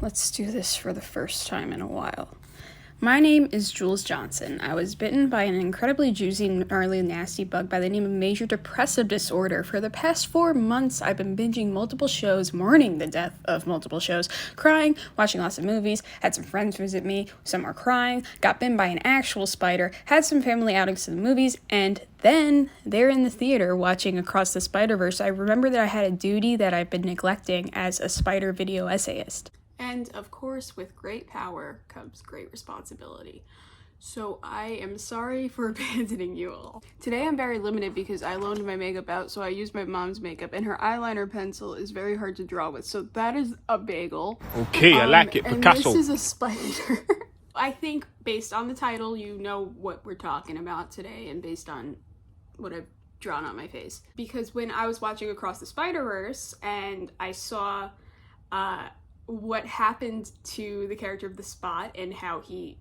Let's do this for the first time in a while. My name is Jules Johnson. I was bitten by an incredibly juicy, gnarly, nasty bug by the name of major depressive disorder. For the past 4 months, I've been binging multiple shows, mourning the death of multiple shows, crying, watching lots of movies, had some friends visit me, some are crying, got bitten by an actual spider, had some family outings to the movies, and then they're in the theater watching Across the Spider-Verse. I remember that I had a duty that I've been neglecting as a spider video essayist. And of course, with great power comes great responsibility. So I am sorry for abandoning you all. Today I'm very limited because I loaned my makeup out, so I used my mom's makeup, and her eyeliner pencil is very hard to draw with. So that is a bagel. Okay, I like it, Picasso. And this is a spider. I think based on the title, you know what we're talking about today, and based on what I've drawn on my face. Because when I was watching Across the Spider-Verse and I saw what happened to the character of the Spot and how he,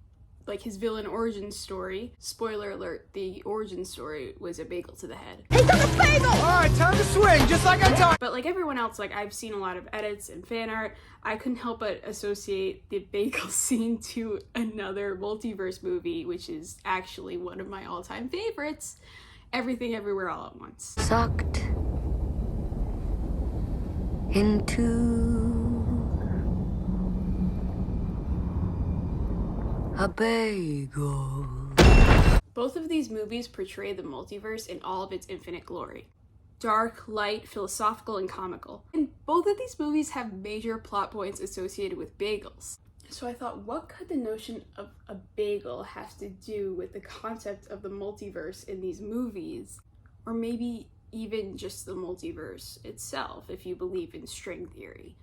like, his villain origin story, spoiler alert, the origin story was a bagel to the head. He took a bagel! Alright, time to swing, just like I taught. But like everyone else, like, I've seen a lot of edits and fan art. I couldn't help but associate the bagel scene to another Multiverse movie, which is actually one of my all-time favorites, Everything Everywhere All at Once. Sucked into a bagel. Both of these movies portray the multiverse in all of its infinite glory. Dark, light, philosophical, and comical. And both of these movies have major plot points associated with bagels. So I thought, what could the notion of a bagel have to do with the concept of the multiverse in these movies? Or maybe even just the multiverse itself, if you believe in string theory.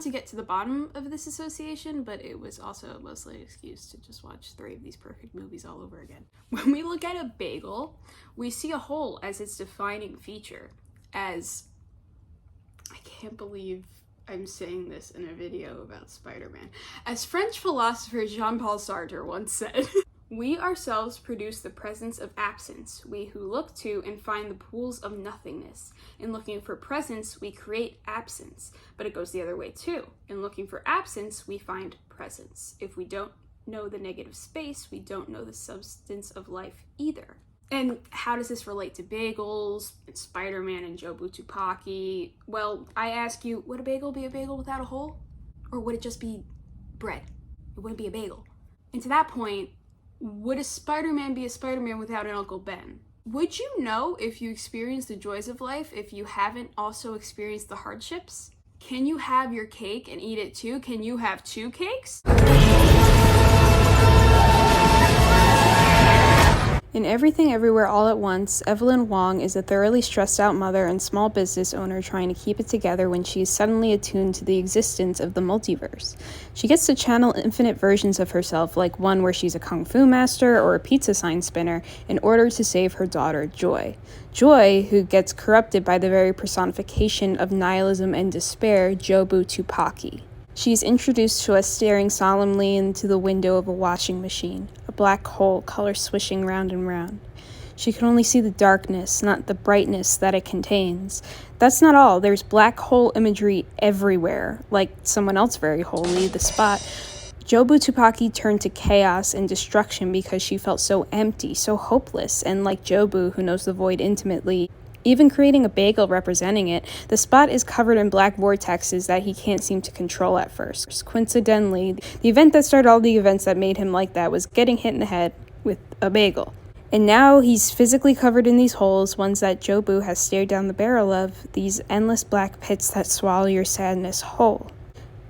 To get to the bottom of this association, but it was also mostly an excuse to just watch 3 of these perfect movies all over again. When we look at a bagel, we see a hole as its defining feature. As, I can't believe I'm saying this in a video about Spider-Man. As French philosopher Jean-Paul Sartre once said, we ourselves produce the presence of absence, we who look to and find the pools of nothingness. In looking for presence, we create absence, but it goes the other way too. In looking for absence, we find presence. If we don't know the negative space, we don't know the substance of life either. And how does this relate to bagels, and Spider-Man, and Jobu Tupaki? Well, I ask you, would a bagel be a bagel without a hole? Or would it just be bread? It wouldn't be a bagel. And to that point, would a Spider-Man be a Spider-Man without an Uncle Ben? Would you know if you experience the joys of life if you haven't also experienced the hardships? Can you have your cake and eat it too? Can you have 2 cakes? In Everything Everywhere All at Once, Evelyn Wong is a thoroughly stressed out mother and small business owner trying to keep it together when she is suddenly attuned to the existence of the multiverse. She gets to channel infinite versions of herself, like one where she's a kung fu master or a pizza sign spinner, in order to save her daughter, Joy. Joy, who gets corrupted by the very personification of nihilism and despair, Jobu Tupaki. She's introduced to us staring solemnly into the window of a washing machine, a black hole, color swishing round and round. She can only see the darkness, not the brightness that it contains. That's not all. There's black hole imagery everywhere, like someone else very holy, the Spot. Jobu Tupaki turned to chaos and destruction because she felt so empty, so hopeless, and like Jobu, who knows the void intimately, even creating a bagel representing it, the Spot is covered in black vortexes that he can't seem to control at first. Coincidentally, the event that started all the events that made him like that was getting hit in the head with a bagel. And now he's physically covered in these holes, ones that Jobu has stared down the barrel of, these endless black pits that swallow your sadness whole.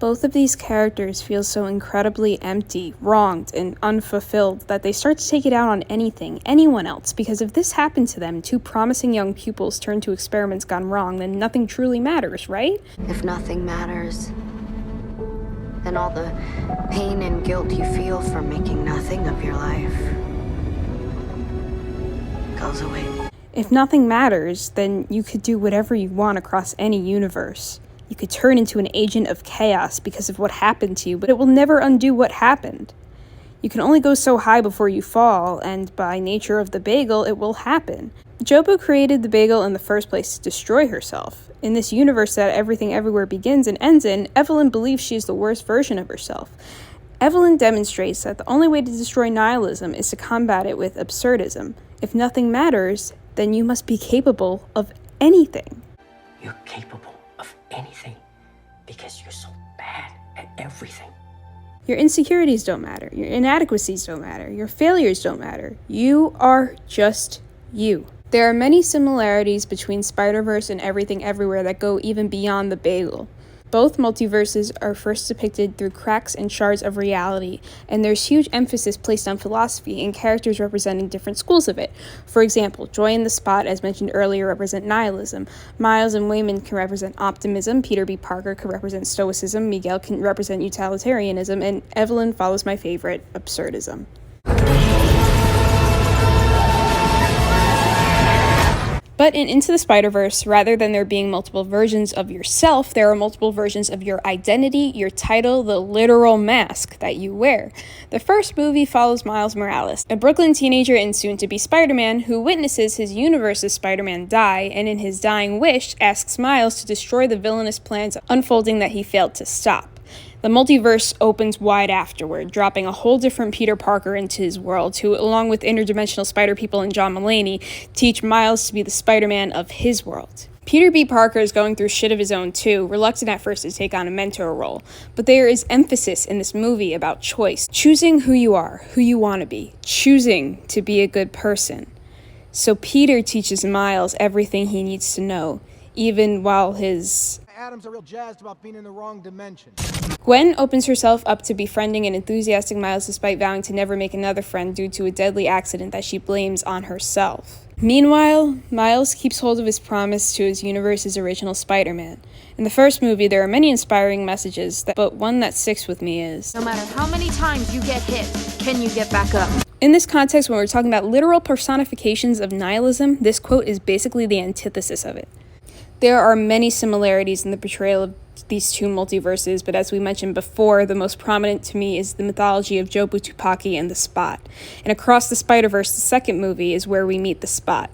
Both of these characters feel so incredibly empty, wronged, and unfulfilled that they start to take it out on anything, anyone else, because if this happened to them, 2 promising young pupils turned to experiments gone wrong, then nothing truly matters, right? If nothing matters, then all the pain and guilt you feel for making nothing of your life goes away. If nothing matters, then you could do whatever you want across any universe. You could turn into an agent of chaos because of what happened to you, but it will never undo what happened. You can only go so high before you fall, and by nature of the bagel, it will happen. Jobu created the bagel in the first place to destroy herself. In this universe that everything everywhere begins and ends in, Evelyn believes she is the worst version of herself. Evelyn demonstrates that the only way to destroy nihilism is to combat it with absurdism. If nothing matters, then you must be capable of anything. You're capable of anything because you're so bad at everything. Your insecurities don't matter. Your inadequacies don't matter. Your failures don't matter. You are just you. There are many similarities between Spider-Verse and Everything Everywhere that go even beyond the bagel. Both multiverses are first depicted through cracks and shards of reality, and there's huge emphasis placed on philosophy and characters representing different schools of it. For example, Joy and the Spot, as mentioned earlier, represent nihilism. Miles and Wayman can represent optimism, Peter B. Parker can represent stoicism, Miguel can represent utilitarianism, and Evelyn follows my favorite, absurdism. But in Into the Spider-Verse, rather than there being multiple versions of yourself, there are multiple versions of your identity, your title, the literal mask that you wear. The first movie follows Miles Morales, a Brooklyn teenager and soon-to-be Spider-Man who witnesses his universe's Spider-Man die, and in his dying wish asks Miles to destroy the villainous plans unfolding that he failed to stop. The multiverse opens wide afterward, dropping a whole different Peter Parker into his world, who, along with interdimensional Spider-People and John Mulaney, teach Miles to be the Spider-Man of his world. Peter B. Parker is going through shit of his own too, reluctant at first to take on a mentor role, but there is emphasis in this movie about choice, choosing who you are, who you want to be, choosing to be a good person. So Peter teaches Miles everything he needs to know, even while his Adam's are real jazzed about being in the wrong dimension. Gwen opens herself up to befriending an enthusiastic Miles despite vowing to never make another friend due to a deadly accident that she blames on herself. Meanwhile, Miles keeps hold of his promise to his universe's original Spider-Man. In the first movie, there are many inspiring messages, but one that sticks with me is, No matter how many times you get hit, can you get back up? in this context, when we're talking about literal personifications of nihilism, this quote is basically the antithesis of it. There are many similarities in the portrayal of these two multiverses, but as we mentioned before, the most prominent to me is the mythology of Jobu Tupaki and the Spot. And Across the Spider-Verse, the second movie, is where we meet the Spot.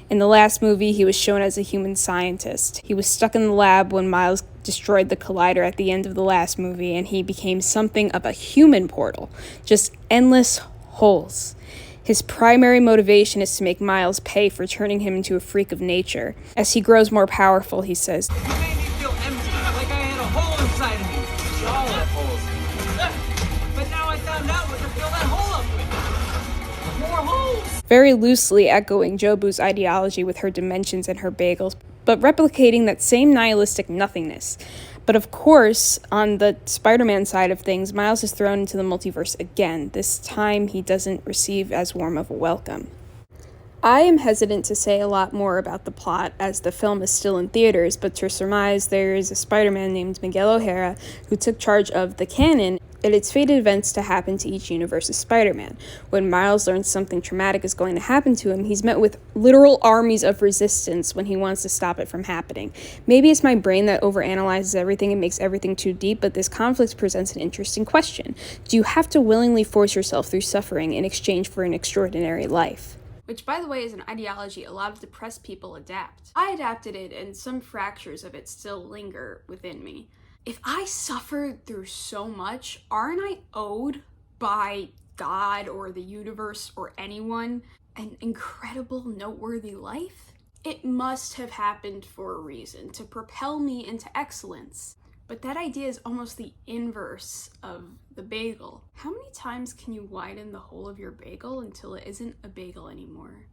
In the last movie, he was shown as a human scientist. He was stuck in the lab when Miles destroyed the collider at the end of the last movie, and he became something of a human portal. Just endless holes. His primary motivation is to make Miles pay for turning him into a freak of nature. As he grows more powerful, he says, You made me feel empty, like I had a hole inside of me. We all have holes. But now I found out what to fill that hole up with. More holes. very loosely echoing Jobu's ideology with her dimensions and her bagels, but replicating that same nihilistic nothingness. But of course, on the Spider-Man side of things, Miles is thrown into the multiverse again. This time, he doesn't receive as warm of a welcome. I am hesitant to say a lot more about the plot as the film is still in theaters, but to surmise there is a Spider-Man named Miguel O'Hara who took charge of the canon and its fated events to happen to each universe's Spider-Man. When Miles learns something traumatic is going to happen to him, he's met with literal armies of resistance when he wants to stop it from happening. Maybe it's my brain that overanalyzes everything and makes everything too deep, but this conflict presents an interesting question. Do you have to willingly force yourself through suffering in exchange for an extraordinary life? Which, by the way, is an ideology a lot of depressed people adapt. I adapted it, and some fractures of it still linger within me. If I suffered through so much, aren't I owed by God or the universe or anyone an incredible, noteworthy life? It must have happened for a reason, to propel me into excellence. But that idea is almost the inverse of the bagel. How many times can you widen the hole of your bagel until it isn't a bagel anymore?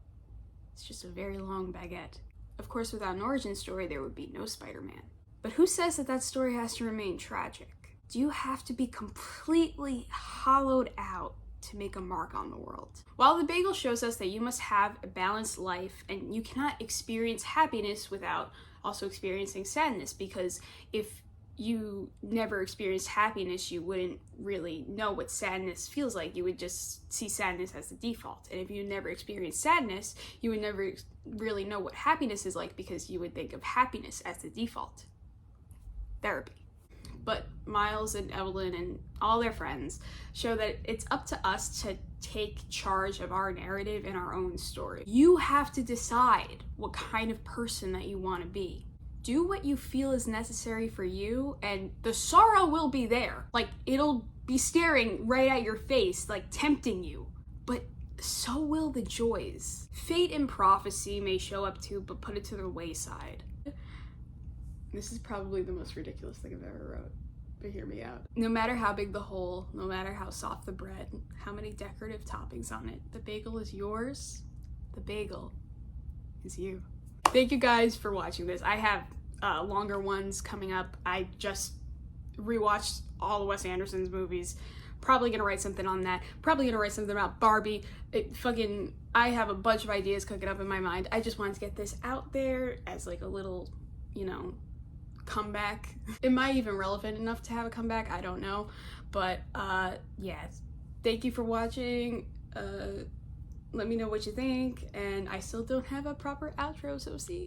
It's just a very long baguette. Of course, without an origin story, there would be no Spider-Man. But who says that that story has to remain tragic? Do you have to be completely hollowed out to make a mark on the world? While the bagel shows us that you must have a balanced life and you cannot experience happiness without also experiencing sadness, because if you never experienced happiness, you wouldn't really know what sadness feels like. You would just see sadness as the default. And if you never experienced sadness, you would never really know what happiness is like, because you would think of happiness as the default. Therapy. But Miles and Evelyn and all their friends show that it's up to us to take charge of our narrative and our own story. You have to decide what kind of person that you want to be. Do what you feel is necessary for you, and the sorrow will be there. Like, it'll be staring right at your face, like tempting you. But so will the joys. Fate and prophecy may show up too, but put it to the wayside. This is probably the most ridiculous thing I've ever wrote, but hear me out. No matter how big the hole, no matter how soft the bread, how many decorative toppings on it, the bagel is yours, the bagel is you. Thank you guys for watching this. I have longer ones coming up. I just rewatched all of Wes Anderson's movies. Probably gonna write something on that. Probably gonna write something about Barbie. I have a bunch of ideas cooking up in my mind. I just wanted to get this out there as like a little, you know, comeback. Am I even relevant enough to have a comeback? I don't know. But yeah, thank you for watching. Let me know what you think. And I still don't have a proper outro, so see.